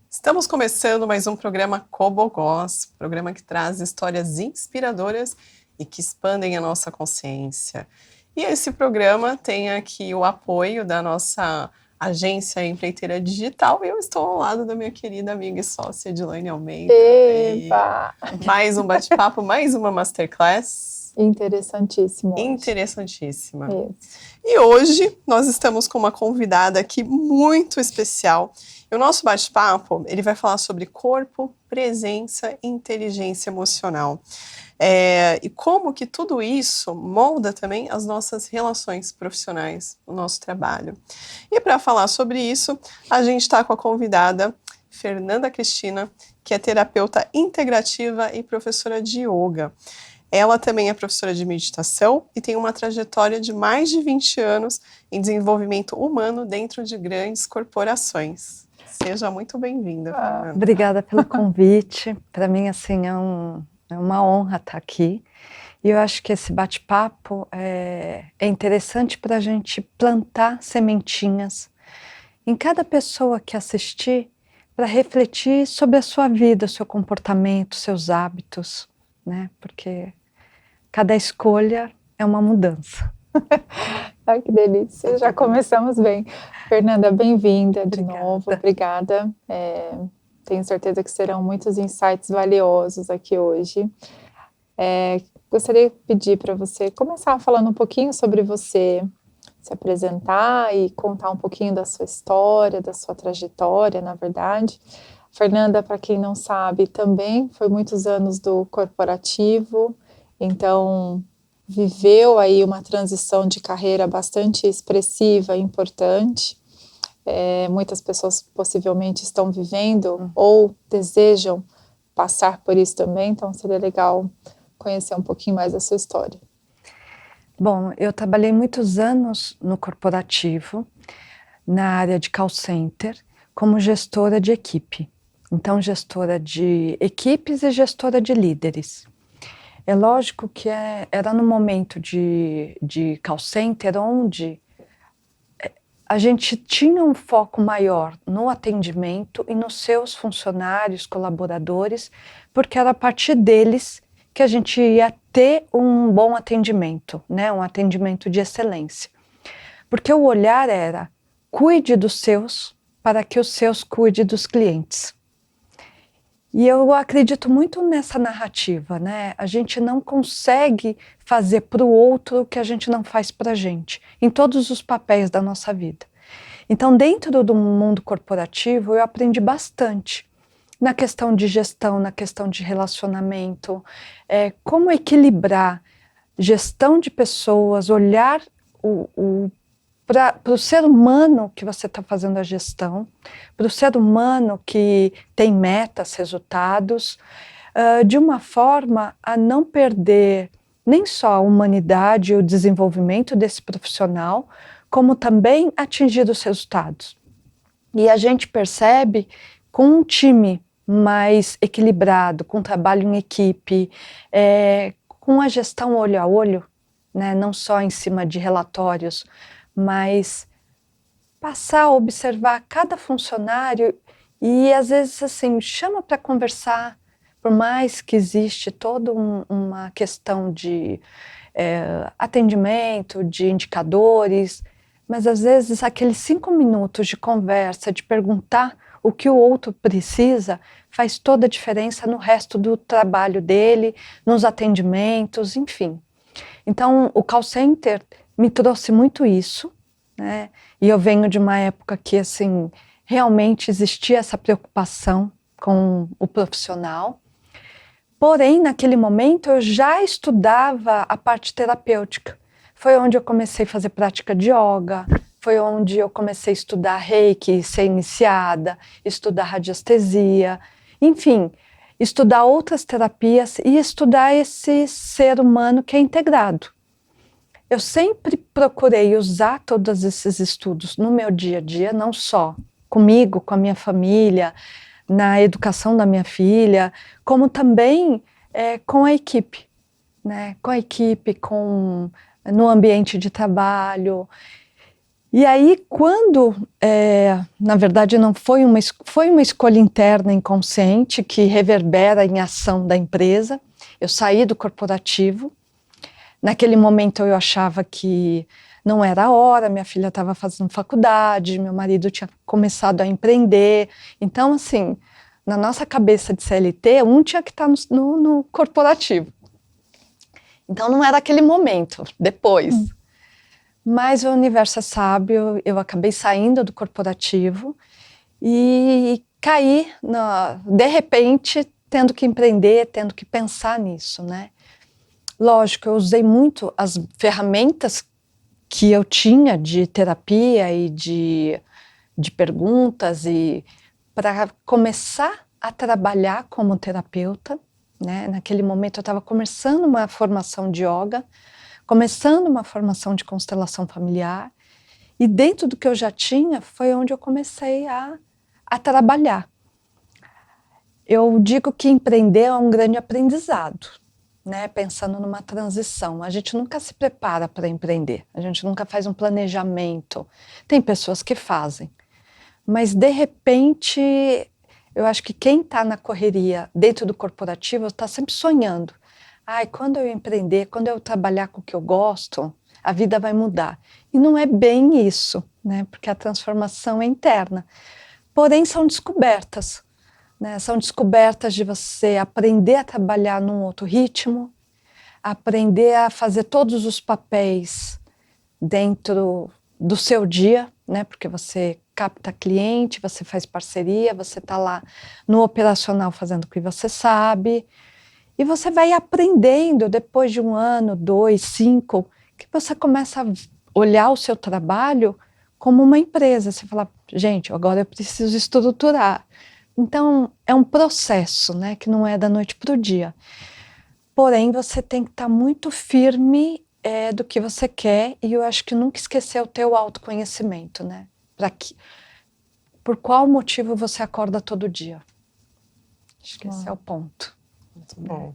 Estamos começando mais um programa Cobogós, programa que traz histórias inspiradoras e que expandem a nossa consciência. E esse programa tem aqui o apoio da nossa agência Empreiteira Digital e eu estou ao lado da minha querida amiga e sócia Edilane Almeida. Epa! Mais um bate-papo, mais uma masterclass. Interessantíssimo hoje. Interessantíssima. Isso. E hoje nós estamos com uma convidada aqui muito especial. E o nosso bate-papo, ele vai falar sobre corpo, presença e inteligência emocional. E como que tudo isso molda também as nossas relações profissionais, o nosso trabalho. E para falar sobre isso, a gente está com a convidada Fernanda Cristina, que é terapeuta integrativa e professora de yoga. Ela também é professora de meditação e tem uma trajetória de mais de 20 anos em desenvolvimento humano dentro de grandes corporações. Seja muito bem-vinda, Fernanda. Obrigada pelo convite. Para mim, assim, é uma honra estar aqui. E eu acho que esse bate-papo é interessante para a gente plantar sementinhas em cada pessoa que assistir para refletir sobre a sua vida, o seu comportamento, seus hábitos, né? Porque cada escolha é uma mudança. Ai, que delícia, já começamos bem. Fernanda, bem-vinda de novo, obrigada. Tenho certeza que serão muitos insights valiosos aqui hoje. Gostaria de pedir para você começar falando um pouquinho sobre você, se apresentar e contar um pouquinho da sua história, da sua trajetória, na verdade. Fernanda, para quem não sabe, também foi muitos anos do corporativo, então viveu aí uma transição de carreira bastante expressiva e importante. Muitas pessoas possivelmente estão vivendo ou desejam passar por isso também, então seria legal conhecer um pouquinho mais da sua história. Bom, eu trabalhei muitos anos no corporativo, na área de call center, como gestora de equipe. Então, gestora de equipes e gestora de líderes. É lógico que era no momento de call center onde a gente tinha um foco maior no atendimento e nos seus funcionários, colaboradores, porque era a partir deles que a gente ia ter um bom atendimento, né? Um atendimento de excelência. Porque o olhar era, cuide dos seus para que os seus cuidem dos clientes. E eu acredito muito nessa narrativa, né? A gente não consegue fazer para o outro o que a gente não faz para a gente, em todos os papéis da nossa vida. Então, dentro do mundo corporativo, eu aprendi bastante na questão de gestão, na questão de relacionamento, como equilibrar gestão de pessoas, olhar para o ser humano que você está fazendo a gestão, para o ser humano que tem metas, resultados, de uma forma a não perder nem só a humanidade e o desenvolvimento desse profissional, como também atingir os resultados. E a gente percebe com um time mais equilibrado, com trabalho em equipe, com a gestão olho a olho, né, não só em cima de relatórios, mas passar a observar cada funcionário e às vezes assim, chama para conversar, por mais que existe toda uma questão de atendimento, de indicadores, mas às vezes aqueles 5 minutos de conversa, de perguntar o que o outro precisa, faz toda a diferença no resto do trabalho dele, nos atendimentos, enfim. Então, o call center me trouxe muito isso, né? E eu venho de uma época que, assim, realmente existia essa preocupação com o profissional. Porém, naquele momento, eu já estudava a parte terapêutica. Foi onde eu comecei a fazer prática de yoga, foi onde eu comecei a estudar reiki, ser iniciada, estudar radiestesia, enfim, estudar outras terapias e estudar esse ser humano que é integrado. Eu sempre procurei usar todos esses estudos no meu dia a dia, não só comigo, com a minha família, na educação da minha filha, como também com a equipe. né, com a equipe, no ambiente de trabalho. E aí, quando, na verdade, não foi uma escolha interna inconsciente que reverbera em ação da empresa, eu saí do corporativo. Naquele momento eu achava que não era a hora, minha filha estava fazendo faculdade, meu marido tinha começado a empreender. Então, assim, na nossa cabeça de CLT, um tinha que estar no corporativo. Então não era aquele momento, depois. Mas o universo é sábio, eu acabei saindo do corporativo e caí, de repente, tendo que empreender, tendo que pensar nisso, né? Lógico, eu usei muito as ferramentas que eu tinha de terapia e de perguntas e para começar a trabalhar como terapeuta, né? Naquele momento eu estava começando uma formação de yoga, começando uma formação de constelação familiar, e dentro do que eu já tinha foi onde eu comecei a trabalhar. Eu digo que empreender é um grande aprendizado, né? Pensando numa transição. A gente nunca se prepara para empreender, a gente nunca faz um planejamento. Tem pessoas que fazem, mas de repente eu acho que quem está na correria dentro do corporativo está sempre sonhando. Ai, quando eu empreender, quando eu trabalhar com o que eu gosto, a vida vai mudar. E não é bem isso, né? Porque a transformação é interna. Porém, são descobertas, né? São descobertas de você aprender a trabalhar num outro ritmo, aprender a fazer todos os papéis dentro do seu dia, né? Porque você capta cliente, você faz parceria, você está lá no operacional fazendo o que você sabe. E você vai aprendendo, depois de 1 ano, 2, 5, que você começa a olhar o seu trabalho como uma empresa. Você fala, gente, agora eu preciso estruturar. Então, é um processo, né, que não é da noite para o dia. Porém, você tem que estar muito firme do que você quer, e eu acho que nunca esquecer o teu autoconhecimento, né? Por qual motivo você acorda todo dia? Acho que esse é o ponto. Muito bom.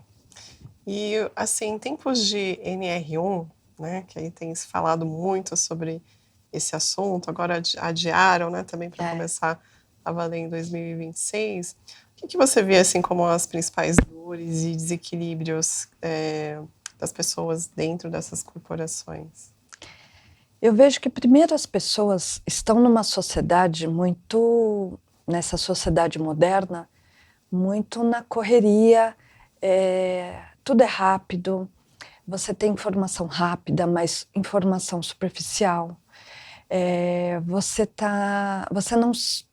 E, assim, em tempos de NR1, né, que aí tem se falado muito sobre esse assunto, agora adiaram, né, também para começar a valer em 2026. O que você vê, assim, como as principais dores e desequilíbrios das pessoas dentro dessas corporações? Eu vejo que, primeiro, as pessoas estão numa sociedade nessa sociedade moderna, muito na correria, tudo é rápido, você tem informação rápida, mas informação superficial.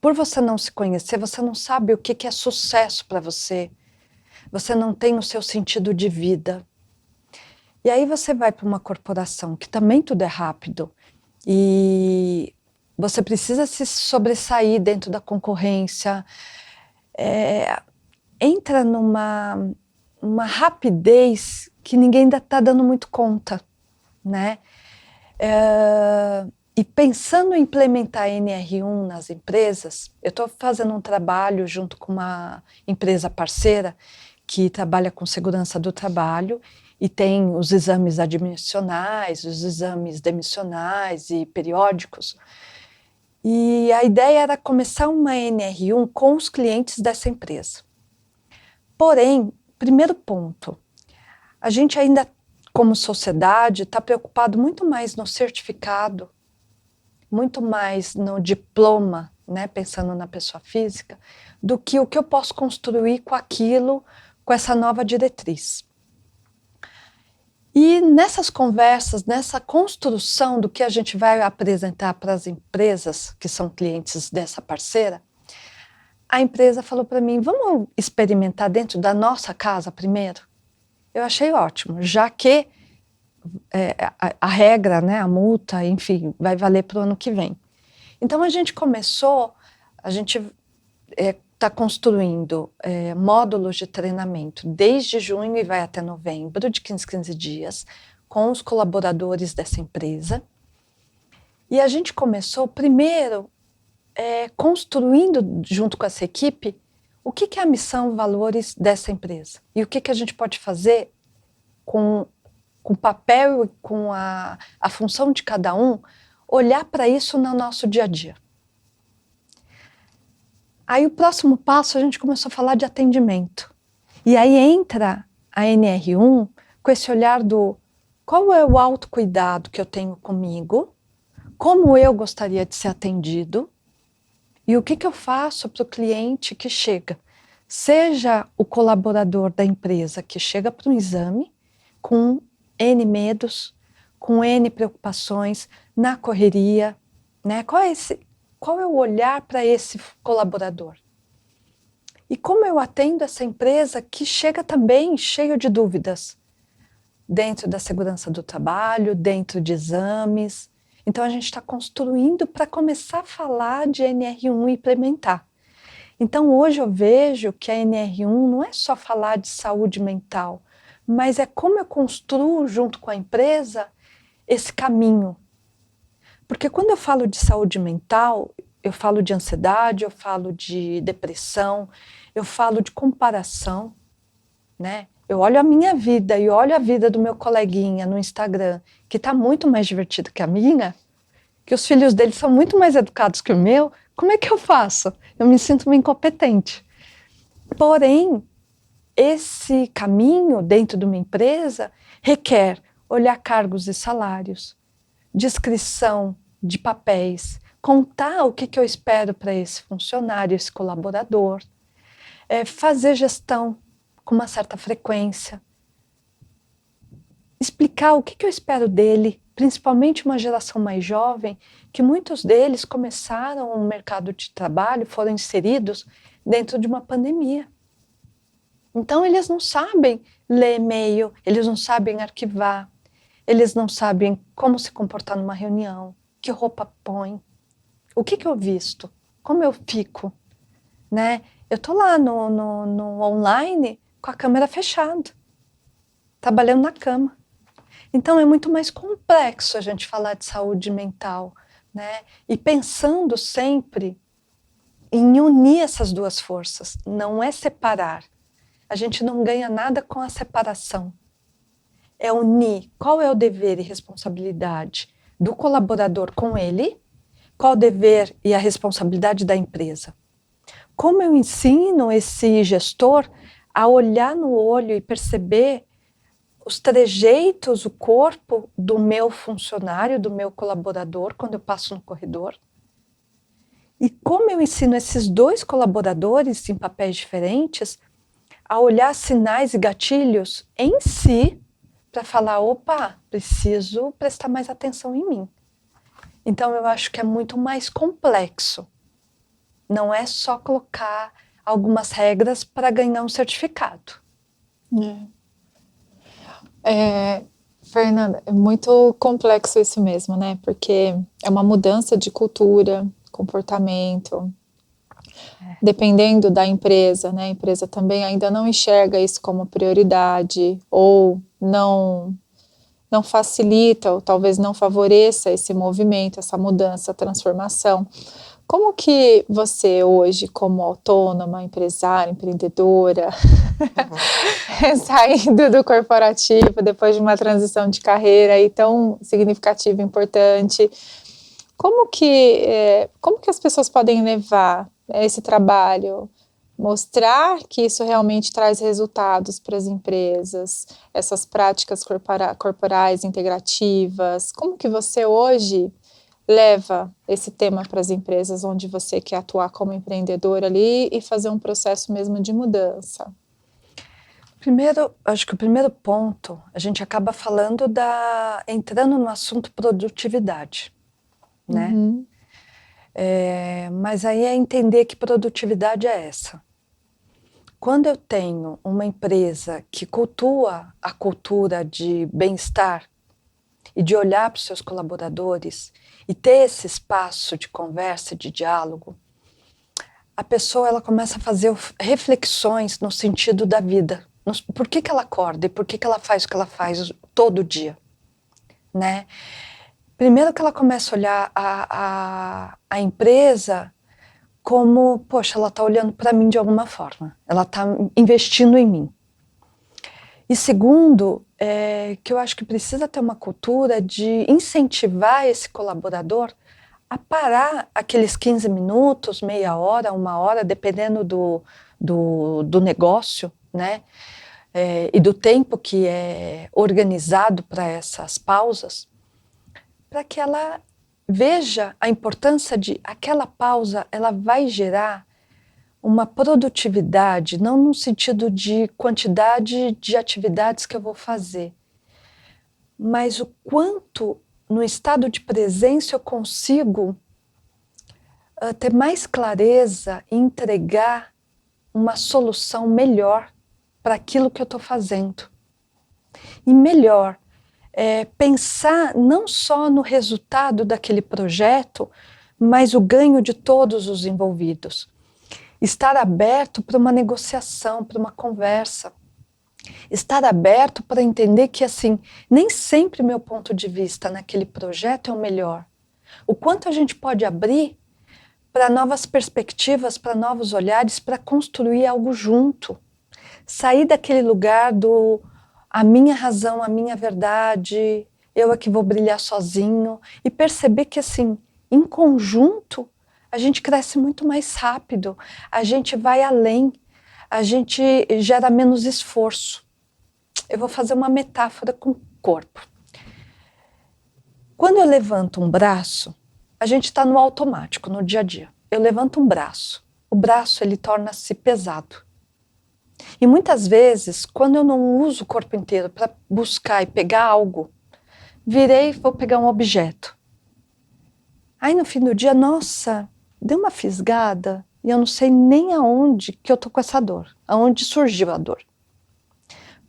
Por você não se conhecer, você não sabe o que é sucesso para você, você não tem o seu sentido de vida. E aí você vai para uma corporação que também tudo é rápido e você precisa se sobressair dentro da concorrência, entra numa rapidez que ninguém ainda está dando muito conta, né? E pensando em implementar NR1 nas empresas, eu estou fazendo um trabalho junto com uma empresa parceira que trabalha com segurança do trabalho e tem os exames admissionais, os exames demissionais e periódicos. E a ideia era começar uma NR1 com os clientes dessa empresa. Porém, primeiro ponto, a gente ainda, como sociedade, está preocupado muito mais no certificado, muito mais no diploma, né, pensando na pessoa física, do que o que eu posso construir com aquilo, com essa nova diretriz. E nessas conversas, nessa construção do que a gente vai apresentar para as empresas que são clientes dessa parceira, a empresa falou para mim, vamos experimentar dentro da nossa casa primeiro? Eu achei ótimo, já que a regra, né, a multa, enfim, vai valer para o ano que vem. Então a gente está construindo módulos de treinamento desde junho e vai até novembro, de 15 dias, com os colaboradores dessa empresa. E a gente começou primeiro construindo junto com essa equipe o que é a missão, valores dessa empresa e o que a gente pode fazer com o papel e com a função de cada um, olhar para isso no nosso dia a dia. Aí o próximo passo a gente começou a falar de atendimento. E aí entra a NR1 com esse olhar do qual é o autocuidado que eu tenho comigo, como eu gostaria de ser atendido e o que eu faço para o cliente que chega. Seja o colaborador da empresa que chega para um exame com N medos, com N preocupações, na correria, né? Qual é o olhar para esse colaborador? E como eu atendo essa empresa que chega também cheio de dúvidas, dentro da segurança do trabalho, dentro de exames. Então a gente está construindo para começar a falar de NR1 e implementar. Então hoje eu vejo que a NR1 não é só falar de saúde mental, mas é como eu construo junto com a empresa esse caminho. Porque quando eu falo de saúde mental, eu falo de ansiedade, eu falo de depressão, eu falo de comparação, né? Eu olho a minha vida e olho a vida do meu coleguinha no Instagram, que está muito mais divertido que a minha, que os filhos dele são muito mais educados que o meu, como é que eu faço? Eu me sinto uma incompetente. Porém, esse caminho dentro de uma empresa requer olhar cargos e salários, descrição de papéis, contar o que eu espero para esse funcionário, esse colaborador, fazer gestão com uma certa frequência, explicar o que eu espero dele, principalmente uma geração mais jovem, que muitos deles começaram no mercado de trabalho, foram inseridos dentro de uma pandemia. Então eles não sabem ler e-mail, eles não sabem arquivar, eles não sabem como se comportar numa reunião, que roupa põe, o que eu visto, como eu fico, né? Eu estou lá no online com a câmera fechada, trabalhando na cama. Então é muito mais complexo a gente falar de saúde mental, né? E pensando sempre em unir essas duas forças, não é separar. A gente não ganha nada com a separação. É unir qual é o dever e responsabilidade do colaborador com ele, qual o dever e a responsabilidade da empresa. Como eu ensino esse gestor a olhar no olho e perceber os trejeitos, o corpo do meu funcionário, do meu colaborador, quando eu passo no corredor. E como eu ensino esses dois colaboradores em papéis diferentes a olhar sinais e gatilhos em si para falar, opa, preciso prestar mais atenção em mim. Então eu acho que é muito mais complexo. Não é só colocar algumas regras para ganhar um certificado. Fernanda, é muito complexo isso mesmo, né? Porque é uma mudança de cultura, comportamento. Dependendo da empresa, né? A empresa também ainda não enxerga isso como prioridade ou não facilita ou talvez não favoreça esse movimento, essa mudança, transformação. Como que você hoje, como autônoma, empresária, empreendedora, saindo do corporativo depois de uma transição de carreira aí tão significativa e importante, como que as pessoas podem levar esse trabalho, mostrar que isso realmente traz resultados para as empresas, essas práticas corporais integrativas? Como que você hoje leva esse tema para as empresas onde você quer atuar como empreendedor ali e fazer um processo mesmo de mudança? Primeiro, acho que o primeiro ponto, a gente acaba falando entrando no assunto produtividade, né? Uhum. Mas aí é entender que produtividade é essa. Quando eu tenho uma empresa que cultua a cultura de bem-estar e de olhar para os seus colaboradores e ter esse espaço de conversa, de diálogo, a pessoa ela começa a fazer reflexões no sentido da vida. Por que ela acorda e por que ela faz o que ela faz todo dia, né? Primeiro que ela começa a olhar a empresa como, poxa, ela está olhando para mim de alguma forma, ela está investindo em mim. E segundo, que eu acho que precisa ter uma cultura de incentivar esse colaborador a parar aqueles 15 minutos, meia hora, uma hora, dependendo do negócio, né? E do tempo que é organizado para essas pausas, para que ela veja a importância de aquela pausa, ela vai gerar uma produtividade, não no sentido de quantidade de atividades que eu vou fazer, mas o quanto no estado de presença eu consigo ter mais clareza e entregar uma solução melhor para aquilo que eu estou fazendo. E melhor, pensar não só no resultado daquele projeto, mas o ganho de todos os envolvidos. Estar aberto para uma negociação, para uma conversa. Estar aberto para entender que, assim, nem sempre meu ponto de vista naquele projeto é o melhor. O quanto a gente pode abrir para novas perspectivas, para novos olhares, para construir algo junto. Sair daquele lugar do a minha razão, a minha verdade, eu é que vou brilhar sozinho, e perceber que, assim, em conjunto, a gente cresce muito mais rápido, a gente vai além, a gente gera menos esforço. Eu vou fazer uma metáfora com o corpo. Quando eu levanto um braço, a gente está no automático, no dia a dia. Eu levanto um braço, o braço ele torna-se pesado. E muitas vezes, quando eu não uso o corpo inteiro para buscar e pegar algo, virei e vou pegar um objeto. Aí no fim do dia, nossa, deu uma fisgada e eu não sei nem aonde que eu tô com essa dor, aonde surgiu a dor.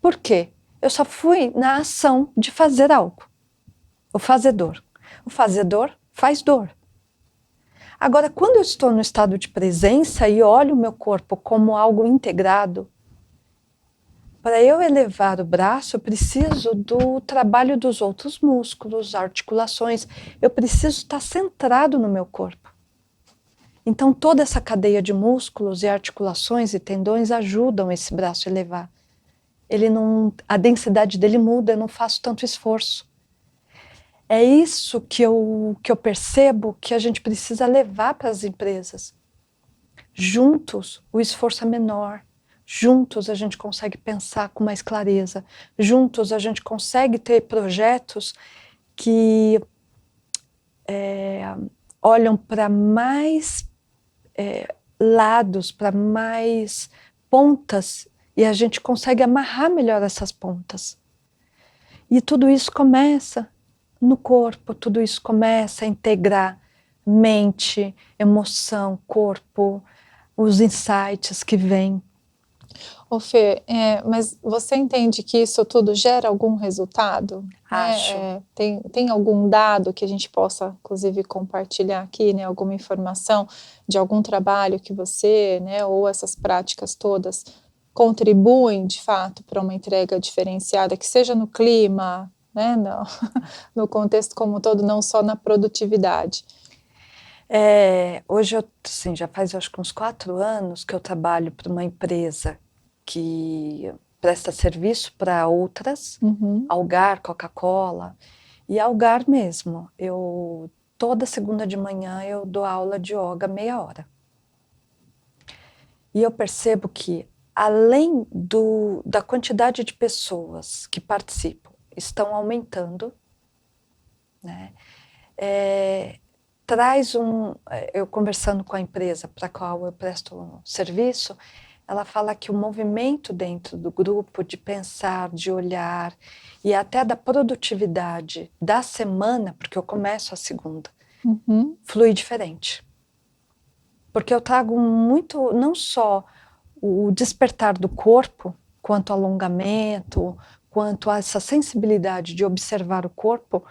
Por quê? Eu só fui na ação de fazer algo. O fazedor. O fazedor faz dor. Agora, quando eu estou no estado de presença e olho o meu corpo como algo integrado, para eu elevar o braço, eu preciso do trabalho dos outros músculos, articulações. Eu preciso estar centrado no meu corpo. Então, toda essa cadeia de músculos e articulações e tendões ajudam esse braço a elevar. A densidade dele muda, eu não faço tanto esforço. É isso que eu percebo que a gente precisa levar para as empresas. Juntos, o esforço é menor. Juntos, a gente consegue pensar com mais clareza. Juntos, a gente consegue ter projetos que olham para mais lados, para mais pontas, e a gente consegue amarrar melhor essas pontas. E tudo isso começa no corpo, tudo isso começa a integrar mente, emoção, corpo, os insights que vêm. Ô Fê, mas você entende que isso tudo gera algum resultado? Acho. Tem algum dado que a gente possa, inclusive, compartilhar aqui, né? Alguma informação de algum trabalho que você, né, ou essas práticas todas contribuem, de fato, para uma entrega diferenciada, que seja no clima, né, no contexto como um todo, não só na produtividade? Hoje, assim, já faz acho que uns 4 anos que eu trabalho para uma empresa que presta serviço para outras, Algar, Coca-Cola, e Algar mesmo. Toda segunda de manhã eu dou aula de yoga meia hora. E eu percebo que, além da quantidade de pessoas que participam, estão aumentando, né? Eu conversando com a empresa para a qual eu presto serviço, ela fala que o movimento dentro do grupo de pensar, de olhar e até da produtividade da semana, porque eu começo a segunda, flui diferente. Porque eu trago muito, não só o despertar do corpo, quanto alongamento, quanto a essa sensibilidade de observar o corpo,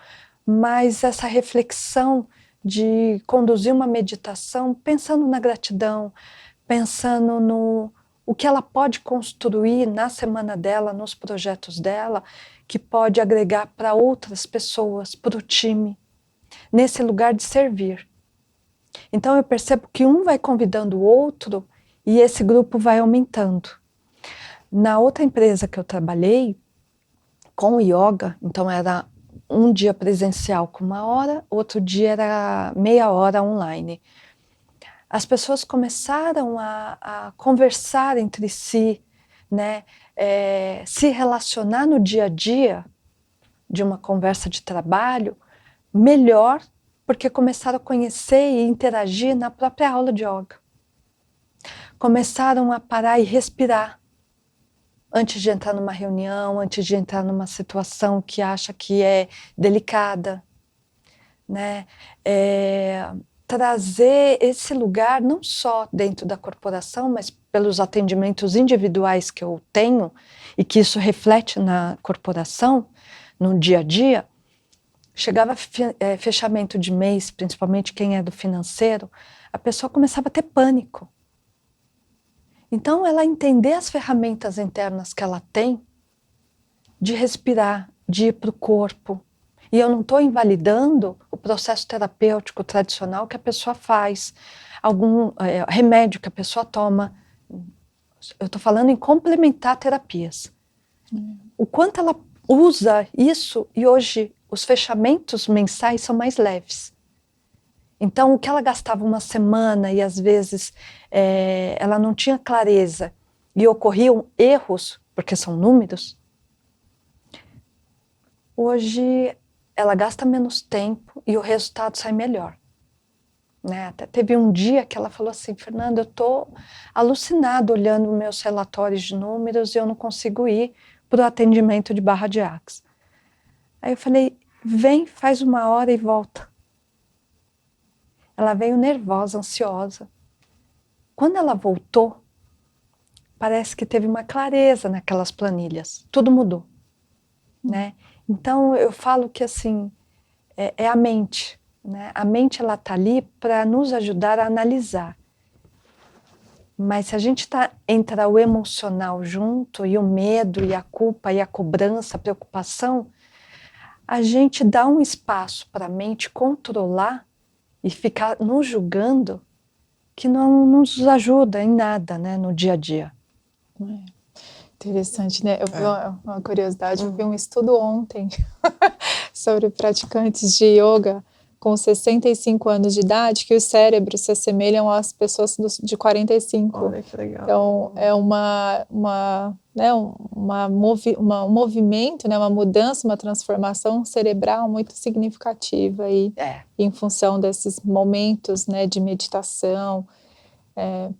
mas essa reflexão de conduzir uma meditação pensando na gratidão, pensando no o que ela pode construir na semana dela, nos projetos dela, que pode agregar para outras pessoas, para o time, nesse lugar de servir. Então eu percebo que um vai convidando o outro e esse grupo vai aumentando. Na outra empresa que eu trabalhei, com o yoga, então era um dia presencial com 1 hora, outro dia era meia hora online. As pessoas começaram a conversar entre si, né? Se relacionar no dia a dia de uma conversa de trabalho melhor, porque começaram a conhecer e interagir na própria aula de yoga. Começaram a parar e respirar antes de entrar numa reunião, antes de entrar numa situação que acha que é delicada, né? Trazer esse lugar não só dentro da corporação, mas pelos atendimentos individuais que eu tenho e que isso reflete na corporação, no dia a dia. Chegava fechamento de mês, principalmente quem é do financeiro, a pessoa começava a ter pânico. Então, ela entender as ferramentas internas que ela tem, de respirar, de ir para o corpo. E eu não estou invalidando o processo terapêutico tradicional que a pessoa faz, algum remédio que a pessoa toma. Eu estou falando em complementar terapias. O quanto ela usa isso, e hoje os fechamentos mensais são mais leves. Então, o que ela gastava uma semana e às vezes ela não tinha clareza e ocorriam erros, porque são números, hoje ela gasta menos tempo e o resultado sai melhor. Né? Até teve um dia que ela falou assim: Fernanda, eu estou alucinada olhando meus relatórios de números e eu não consigo ir para o atendimento de barra de axis. Aí eu falei: vem, faz 1 hora e volta. Ela veio nervosa, ansiosa. Quando ela voltou, parece que teve uma clareza naquelas planilhas. Tudo mudou, né? Então eu falo que assim, é a mente, né? A mente, ela está ali para nos ajudar a analisar. Mas se a gente entra o emocional junto, e o medo, e a culpa, e a cobrança, a preocupação, a gente dá um espaço para a mente controlar e ficar nos julgando, que não nos ajuda em nada, né, no dia a dia. Interessante, né? Eu vi uma curiosidade, eu vi um estudo ontem sobre praticantes de yoga com 65 anos de idade, que os cérebros se assemelham às pessoas de 45. Olha que legal. Então, é um movimento, né, uma mudança, uma transformação cerebral muito significativa aí, em função desses momentos, né, de meditação,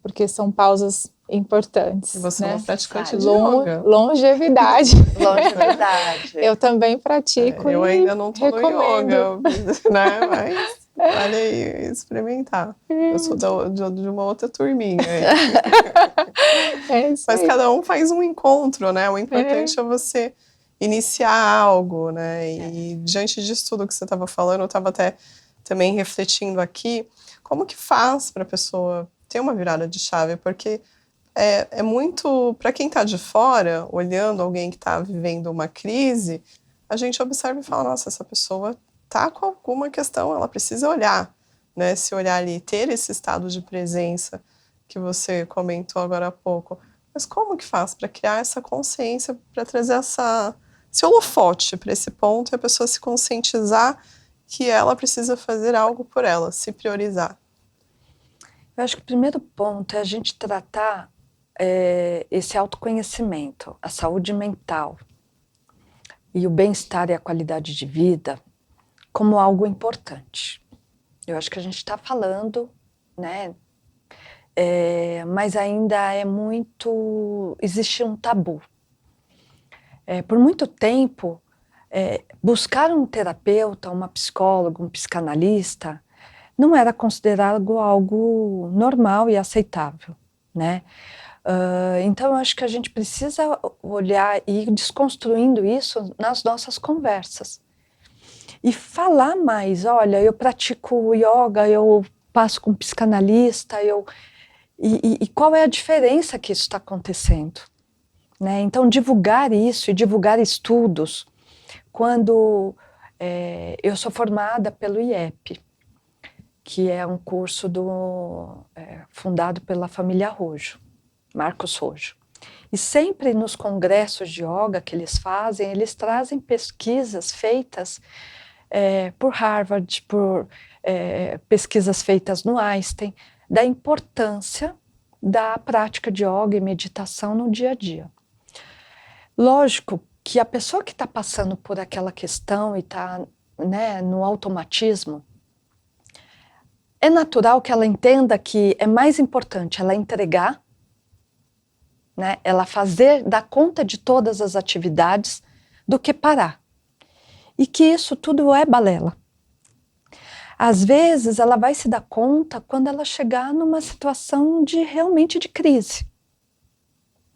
porque são pausas importantes. E você né? é uma praticante de yoga. Longevidade. Longevidade. Eu também pratico. Eu ainda não estou no recomendo. yoga, né? Mas vale aí experimentar. Eu sou de uma outra turminha aí. Mas cada um faz um encontro, né? O importante é você iniciar algo, né? E diante disso tudo que você estava falando, eu estava até também refletindo aqui, como que faz para a pessoa ter uma virada de chave? Porque é muito, para quem está de fora, olhando alguém que está vivendo uma crise, a gente observa e fala: nossa, essa pessoa está com alguma questão, ela precisa olhar, né? Se olhar ali, ter esse estado de presença que você comentou agora há pouco. Mas como que faz para criar essa consciência, para trazer esse holofote para esse ponto e a pessoa se conscientizar que ela precisa fazer algo por ela, se priorizar? Eu acho que o primeiro ponto é a gente tratar esse autoconhecimento, a saúde mental e o bem-estar e a qualidade de vida como algo importante. Eu acho que a gente está falando, né? Mas ainda existe um tabu. Por muito tempo, buscar um terapeuta, uma psicóloga, um psicanalista, não era considerado algo normal e aceitável, né? Então, eu acho que a gente precisa olhar e ir desconstruindo isso nas nossas conversas. E falar mais: olha, eu pratico yoga, eu passo com um psicanalista, e qual é a diferença que isso está acontecendo? Né? Então, divulgar isso e divulgar estudos. Quando eu sou formada pelo IEP, que é um curso fundado pela família Rojo, Marcos Rojo. E sempre nos congressos de yoga que eles fazem, eles trazem pesquisas feitas por Harvard, por pesquisas feitas no Einstein, da importância da prática de yoga e meditação no dia a dia. Lógico que a pessoa que está passando por aquela questão e está, né, no automatismo, é natural que ela entenda que é mais importante ela entregar, né, ela dar conta de todas as atividades do que parar. E que isso tudo é balela. Às vezes ela vai se dar conta quando ela chegar numa situação realmente de crise.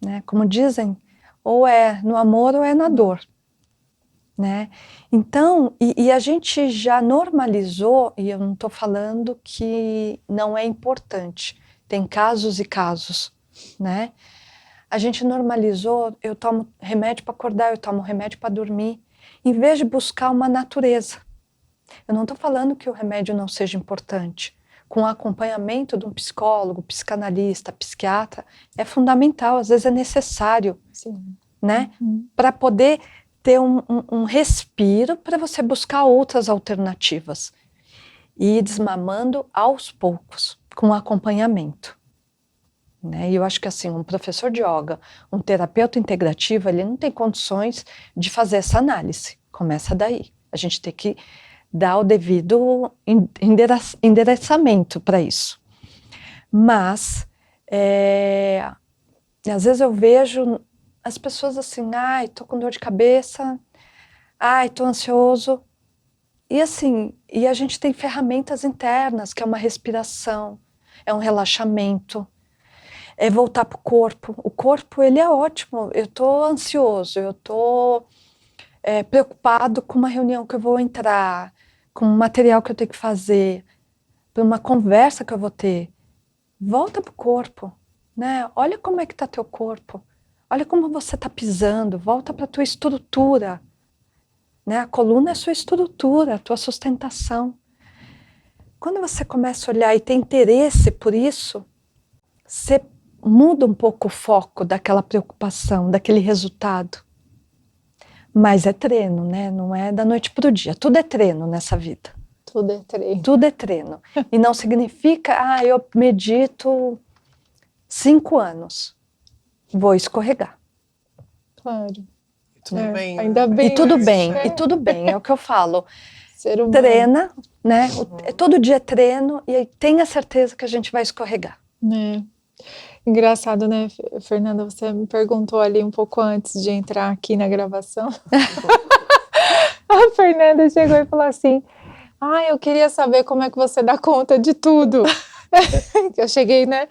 Né? Como dizem, ou é no amor ou é na dor. Né? Então, e a gente já normalizou, e eu não estou falando que não é importante, tem casos e casos, né? A gente normalizou, eu tomo remédio para acordar, eu tomo remédio para dormir, em vez de buscar uma natureza. Eu não estou falando que o remédio não seja importante. Com o acompanhamento de um psicólogo, psicanalista, psiquiatra, é fundamental, às vezes é necessário, Sim. né? Para poder ter um respiro para você buscar outras alternativas. E ir desmamando aos poucos, com acompanhamento. Né? E eu acho que assim, um professor de yoga, um terapeuta integrativo, ele não tem condições de fazer essa análise. Começa daí. A gente tem que dar o devido endereçamento para isso. Mas, às vezes eu vejo as pessoas assim, ai, tô com dor de cabeça, ai, tô ansioso. E assim, e a gente tem ferramentas internas, que é uma respiração, é um relaxamento, é voltar para o corpo. O corpo, ele é ótimo. Eu tô ansioso, eu tô preocupado com uma reunião que eu vou entrar, com um material que eu tenho que fazer, para uma conversa que eu vou ter. Volta para o corpo, né? Olha como é que está teu corpo. Olha como você está pisando. Volta para a tua estrutura. Né? A coluna é a sua estrutura, a tua sustentação. Quando você começa a olhar e ter interesse por isso, você muda um pouco o foco daquela preocupação, daquele resultado. Mas é treino, né? Não é da noite para o dia. Tudo é treino nessa vida. Tudo é treino. Tudo é treino. E não significa, eu medito 5 anos. Vou escorregar. Claro. Tudo bem. Ainda bem. E tudo né? bem, e tudo bem. É o que eu falo. Ser humano. Treina, né? Todo dia é treino e tenha certeza que a gente vai escorregar. Engraçado, né, Fernanda? Você me perguntou ali um pouco antes de entrar aqui na gravação. A Fernanda chegou e falou assim: eu queria saber como é que você dá conta de tudo. Eu cheguei, né,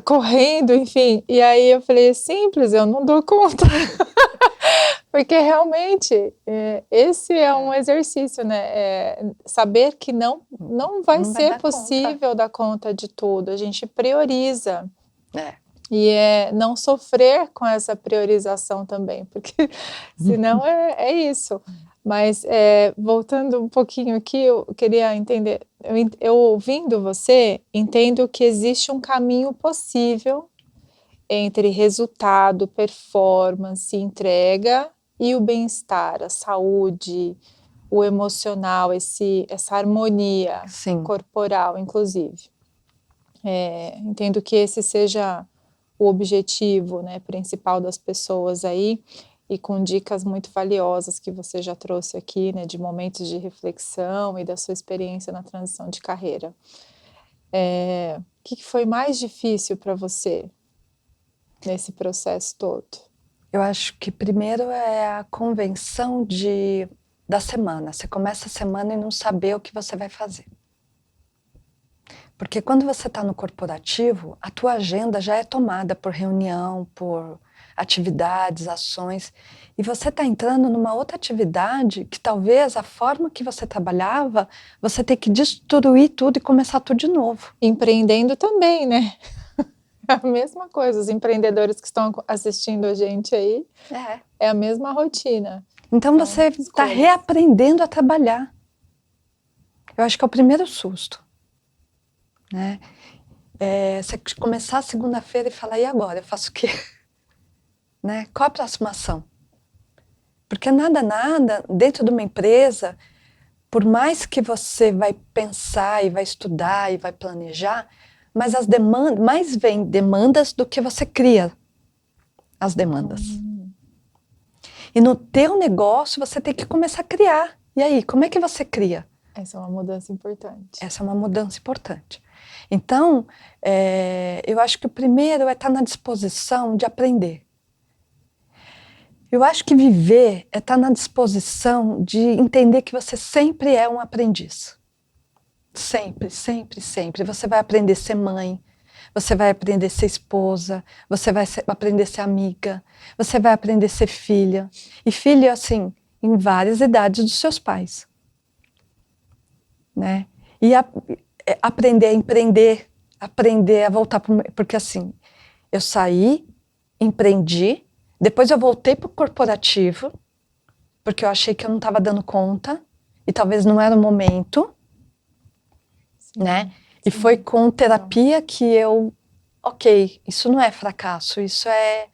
correndo, enfim. E aí eu falei: simples, eu não dou conta. Porque realmente esse é um exercício, né? Saber que não vai ser possível dar conta de tudo. A gente prioriza. E não sofrer com essa priorização também, porque senão é isso. Mas voltando um pouquinho aqui, eu queria entender, eu ouvindo você, entendo que existe um caminho possível entre resultado, performance, entrega e o bem-estar, a saúde, o emocional, essa harmonia corporal, inclusive. Entendo que esse seja o objetivo, né, principal das pessoas aí, e com dicas muito valiosas que você já trouxe aqui, né, de momentos de reflexão e da sua experiência na transição de carreira. O que foi mais difícil para você nesse processo todo? Eu acho que primeiro é a convenção da semana. Você começa a semana e não saber o que você vai fazer. Porque quando você está no corporativo, a tua agenda já é tomada por reunião, por atividades, ações, e você está entrando numa outra atividade que talvez a forma que você trabalhava, você tem que destruir tudo e começar tudo de novo. Empreendendo também, né? É a mesma coisa, os empreendedores que estão assistindo a gente aí, é a mesma rotina. Então você está reaprendendo a trabalhar. Eu acho que é o primeiro susto. Né? Você começar a segunda-feira e falar, e agora? Eu faço o quê? né? Qual a próxima ação? Porque nada, dentro de uma empresa, por mais que você vai pensar e vai estudar e vai planejar, mas as demandas, mais vem demandas do que você cria as demandas. E no teu negócio você tem que começar a criar. E aí, como é que você cria? Essa é uma mudança importante. Essa é uma mudança importante. Então, eu acho que o primeiro é estar na disposição de aprender. Eu acho que viver é estar na disposição de entender que você sempre é um aprendiz. Sempre, sempre, sempre. Você vai aprender a ser mãe, você vai aprender a ser esposa, você vai aprender a ser amiga, você vai aprender a ser filha. E filha, assim, em várias idades dos seus pais. Né? E aprender a empreender, aprender a voltar porque assim, eu saí, empreendi, depois eu voltei para o corporativo, porque eu achei que eu não estava dando conta, e talvez não era o momento, né? E foi com terapia que ok, isso não é fracasso, isso é,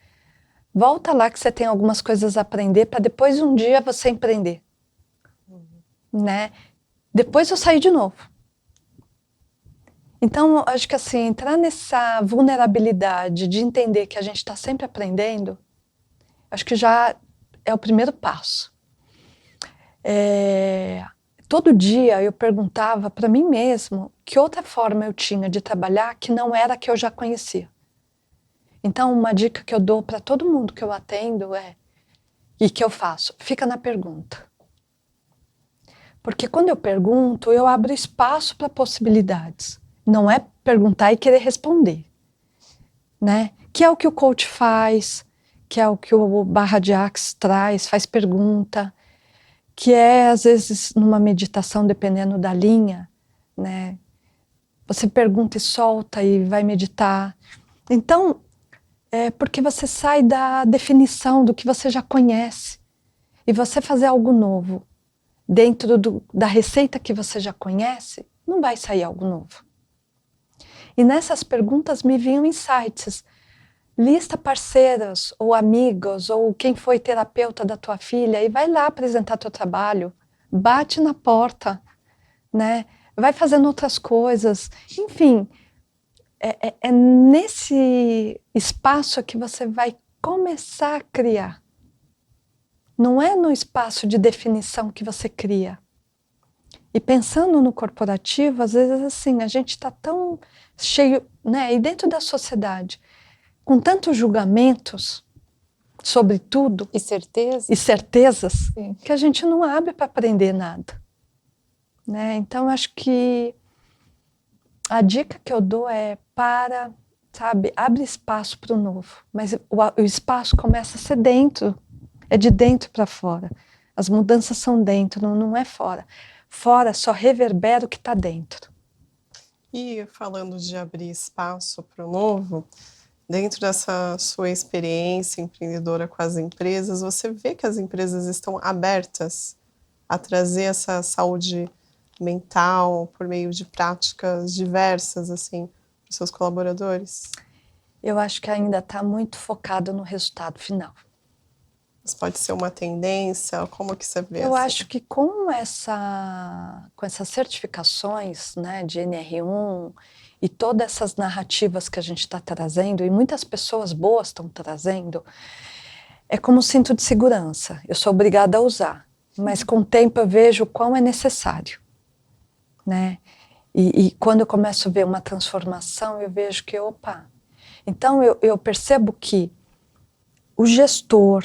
volta lá que você tem algumas coisas a aprender, para depois um dia você empreender, né? Depois eu saí de novo. Então, acho que assim, entrar nessa vulnerabilidade de entender que a gente está sempre aprendendo, acho que já é o primeiro passo. Todo dia eu perguntava para mim mesmo que outra forma eu tinha de trabalhar que não era a que eu já conhecia. Então, uma dica que eu dou para todo mundo que eu atendo e que eu faço, fica na pergunta. Porque quando eu pergunto, eu abro espaço para possibilidades. Não é perguntar e querer responder, né? Que é o que o coach faz, que é o que o Barra de Axe traz, faz pergunta, que é, às vezes, numa meditação, dependendo da linha, né? Você pergunta e solta e vai meditar. Então, é porque você sai da definição do que você já conhece e você fazer algo novo dentro da receita que você já conhece, não vai sair algo novo. E nessas perguntas me vinham insights. Lista parceiras ou amigos ou quem foi terapeuta da tua filha e vai lá apresentar teu trabalho, bate na porta, né? Vai fazendo outras coisas. Enfim, é nesse espaço que você vai começar a criar. Não é no espaço de definição que você cria. E pensando no corporativo, às vezes assim, a gente está tão cheio, né? E dentro da sociedade, com tantos julgamentos sobre tudo. E certezas, sim, que a gente não abre para aprender nada. Né? Então, acho que a dica que eu dou abre espaço para o novo. Mas o espaço começa a ser dentro, é de dentro para fora. As mudanças são dentro, não é fora. Fora só reverbera o que está dentro. E falando de abrir espaço para o novo, dentro dessa sua experiência empreendedora com as empresas, você vê que as empresas estão abertas a trazer essa saúde mental por meio de práticas diversas, assim, para os seus colaboradores? Eu acho que ainda está muito focado no resultado final. Mas pode ser uma tendência? Como que você vê? Eu acho que com essas certificações, né, de NR1 e todas essas narrativas que a gente está trazendo, e muitas pessoas boas estão trazendo, é como um cinto de segurança. Eu sou obrigada a usar, mas com o tempo eu vejo o quão é necessário. Né? E quando eu começo a ver uma transformação, eu vejo que, Então eu percebo que o gestor,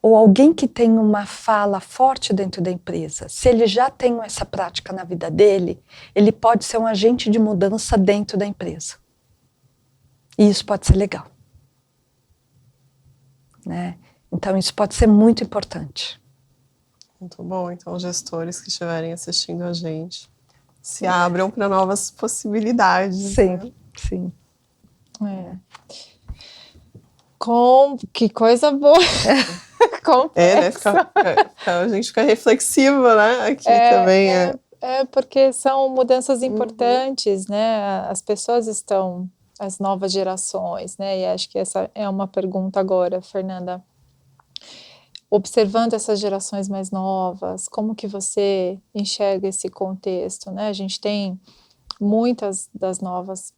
ou alguém que tem uma fala forte dentro da empresa, se ele já tem essa prática na vida dele, ele pode ser um agente de mudança dentro da empresa. E isso pode ser legal. Né? Então isso pode ser muito importante. Muito bom. Então, gestores que estiverem assistindo a gente, se abram para novas possibilidades. Sim, né? sim. Que coisa boa. Né? A gente fica reflexiva, né? Aqui também porque são mudanças importantes, né? As pessoas estão as novas gerações, né? E acho que essa é uma pergunta agora, Fernanda. Observando essas gerações mais novas, como que você enxerga esse contexto, né? A gente tem muitas das novas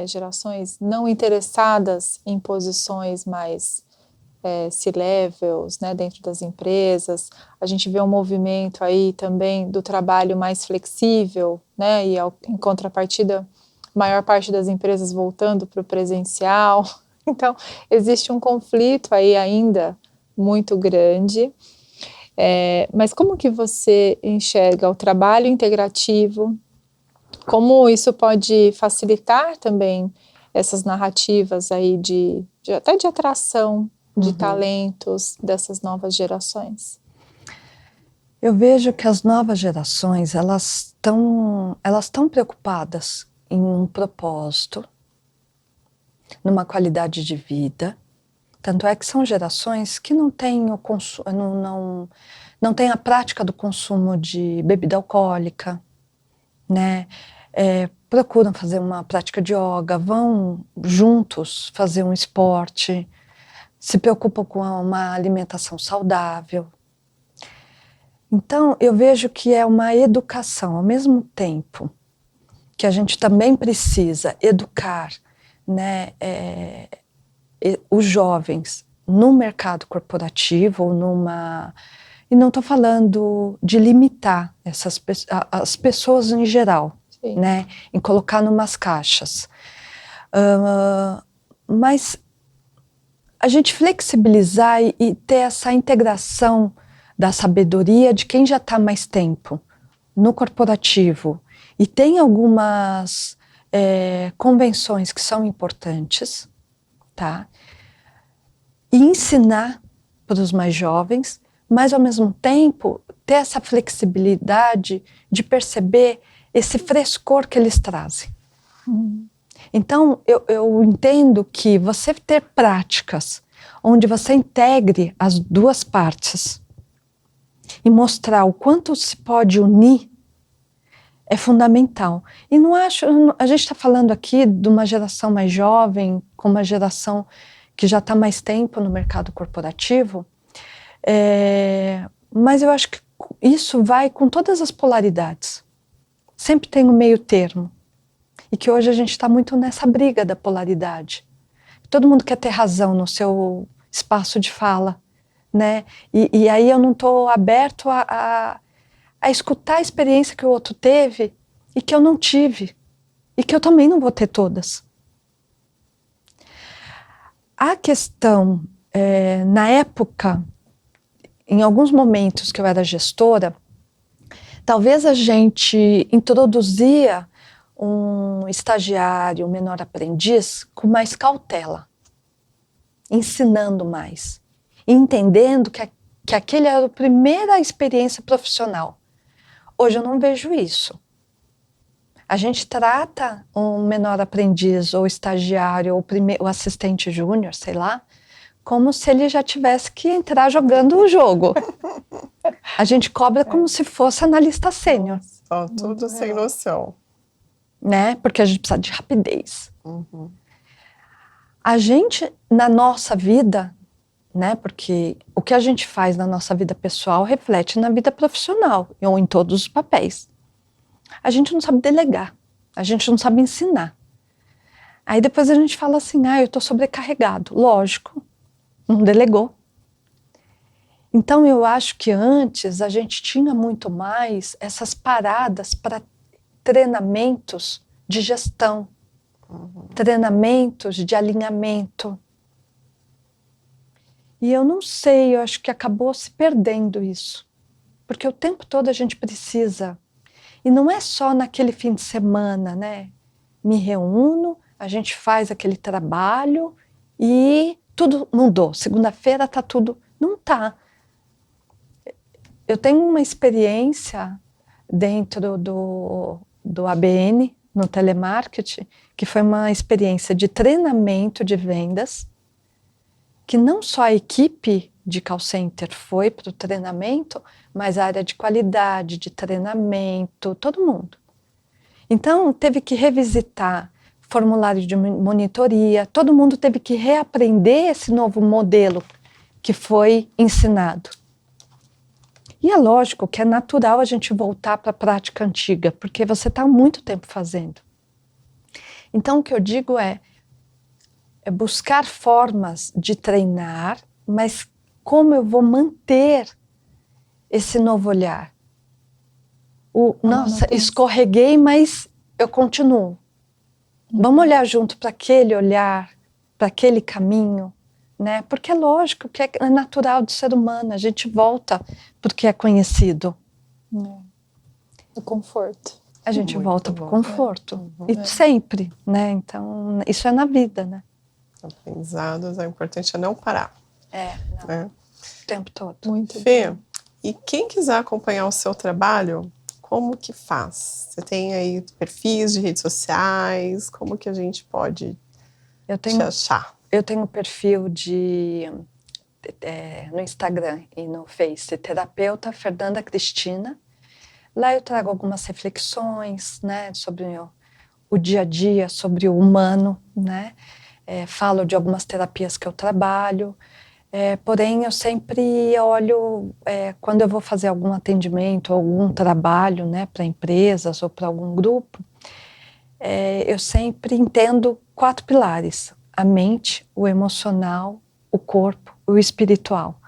gerações não interessadas em posições mais C-levels, né, dentro das empresas. A gente vê um movimento aí também do trabalho mais flexível, né, e em contrapartida, a maior parte das empresas voltando para o presencial. Então, existe um conflito aí ainda muito grande. Mas como que você enxerga o trabalho integrativo? Como isso pode facilitar também essas narrativas aí até de atração de talentos dessas novas gerações? Eu vejo que as novas gerações, elas estão preocupadas em um propósito, numa qualidade de vida. Tanto é que são gerações que não têm o consumo, não têm a prática do consumo de bebida alcoólica, né? Procuram fazer uma prática de yoga, vão juntos fazer um esporte, se preocupam com uma alimentação saudável. Então, eu vejo que é uma educação, ao mesmo tempo que a gente também precisa educar, né, os jovens no mercado corporativo, e não estou falando de limitar as pessoas em geral, né, em colocar numas caixas. Mas a gente flexibilizar e ter essa integração da sabedoria de quem já está mais tempo no corporativo e tem algumas convenções que são importantes, tá? E ensinar para os mais jovens, mas ao mesmo tempo ter essa flexibilidade de perceber esse frescor que eles trazem. Então, eu entendo que você ter práticas onde você integre as duas partes e mostrar o quanto se pode unir é fundamental. E não acho, a gente está falando aqui de uma geração mais jovem, com uma geração que já está mais tempo no mercado corporativo, mas eu acho que isso vai com todas as polaridades. Sempre tem um meio termo. E que hoje a gente está muito nessa briga da polaridade. Todo mundo quer ter razão no seu espaço de fala, né? E aí eu não estou aberto a escutar a experiência que o outro teve e que eu não tive. E que eu também não vou ter todas. A questão, na época, em alguns momentos que eu era gestora, talvez a gente introduzia um estagiário, um menor aprendiz, com mais cautela, ensinando mais, entendendo que aquele era a primeira experiência profissional. Hoje eu não vejo isso. A gente trata um menor aprendiz, ou estagiário, ou o assistente júnior, sei lá, como se ele já tivesse que entrar jogando o jogo. A gente cobra como se fosse analista sênior. Tudo sem noção. Né? Porque a gente precisa de rapidez. A gente, na nossa vida, né? Porque o que a gente faz na nossa vida pessoal reflete na vida profissional, ou em todos os papéis. A gente não sabe delegar, a gente não sabe ensinar. Aí depois a gente fala assim, eu estou sobrecarregado. Lógico, não delegou. Então eu acho que antes a gente tinha muito mais essas paradas para treinamentos de gestão, treinamentos de alinhamento. E eu não sei, eu acho que acabou se perdendo isso. Porque o tempo todo a gente precisa. E não é só naquele fim de semana, né? Me reúno, a gente faz aquele trabalho e tudo mudou. Segunda-feira tá tudo... Não tá. Eu tenho uma experiência dentro do ABN, no telemarketing, que foi uma experiência de treinamento de vendas, que não só a equipe de call center foi para o treinamento, mas a área de qualidade, de treinamento, todo mundo. Então, teve que revisitar formulário de monitoria, todo mundo teve que reaprender esse novo modelo que foi ensinado. E é lógico que é natural a gente voltar para a prática antiga, porque você está há muito tempo fazendo. Então, o que eu digo é buscar formas de treinar, mas como eu vou manter esse novo olhar? Nossa, escorreguei, mas eu continuo. Vamos olhar junto para aquele olhar, para aquele caminho, né? Porque é lógico que é natural do ser humano, a gente volta porque é conhecido. O conforto. A gente Muito volta para o bom. conforto. E sempre, né? Então, isso é na vida, né? Aprendizados, o importante é não parar. Não, Né? o tempo todo. Muito Fê, bom. e quem quiser acompanhar o seu trabalho, como que faz? Você tem aí perfis de redes sociais? Como que a gente pode te achar? Eu tenho perfil no Instagram e no Face, terapeuta Fernanda Cristina. Lá eu trago algumas reflexões, né, sobre o dia a dia, sobre o humano, né? Falo de algumas terapias que eu trabalho. Porém, eu sempre olho, quando eu vou fazer algum atendimento, algum trabalho, né, para empresas ou para algum grupo, eu sempre entendo 4 pilares: a mente, o emocional, o corpo e o espiritual.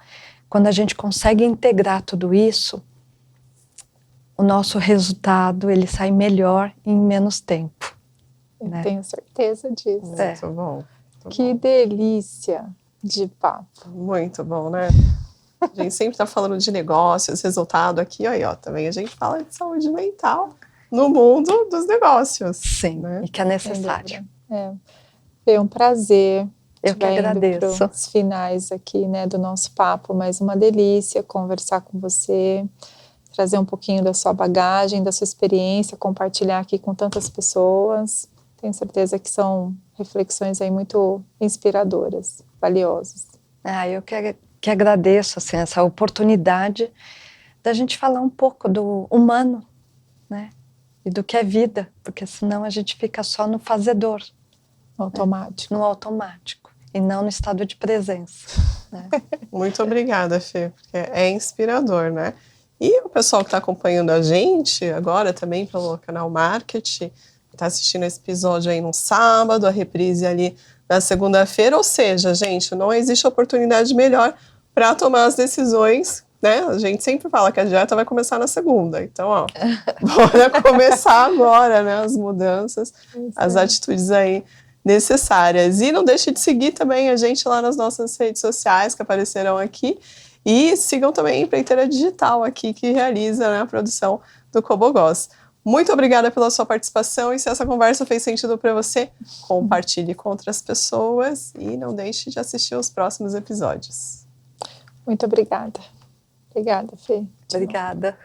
Quando a gente consegue integrar tudo isso, o nosso resultado ele sai melhor em menos tempo. Eu né? tenho certeza disso. Muito bom. Que delícia de papo. Muito bom, né? A gente sempre está falando de negócios, resultado aqui, aí, ó, também a gente fala de saúde mental no mundo dos negócios. Sim, né? e que é necessário. Foi um prazer. Eu que agradeço. Para os finais aqui, né, do nosso papo, mas uma delícia conversar com você, trazer um pouquinho da sua bagagem, da sua experiência, compartilhar aqui com tantas pessoas. Tenho certeza que são reflexões aí muito inspiradoras, valiosas. Eu que agradeço assim, essa oportunidade da gente falar um pouco do humano, né? E do que é vida, porque senão a gente fica só no fazedor. Automático. No automático, e não no estado de presença. Né? Muito obrigada, Fê, porque é inspirador, né? E o pessoal que está acompanhando a gente agora também pelo canal Market, está assistindo esse episódio aí no sábado, a reprise ali na segunda-feira, ou seja, gente, não existe oportunidade melhor para tomar as decisões, né? A gente sempre fala que a dieta vai começar na segunda, então, ó, bora começar agora, né? As mudanças, as atitudes aí necessárias. E não deixe de seguir também a gente lá nas nossas redes sociais que aparecerão aqui. E sigam também a Empreiteira Digital aqui, que realiza, né, a produção do Cobogós. Muito obrigada pela sua participação e se essa conversa fez sentido para você, compartilhe com outras pessoas e não deixe de assistir os próximos episódios. Muito obrigada. Obrigada, Fê. Obrigada.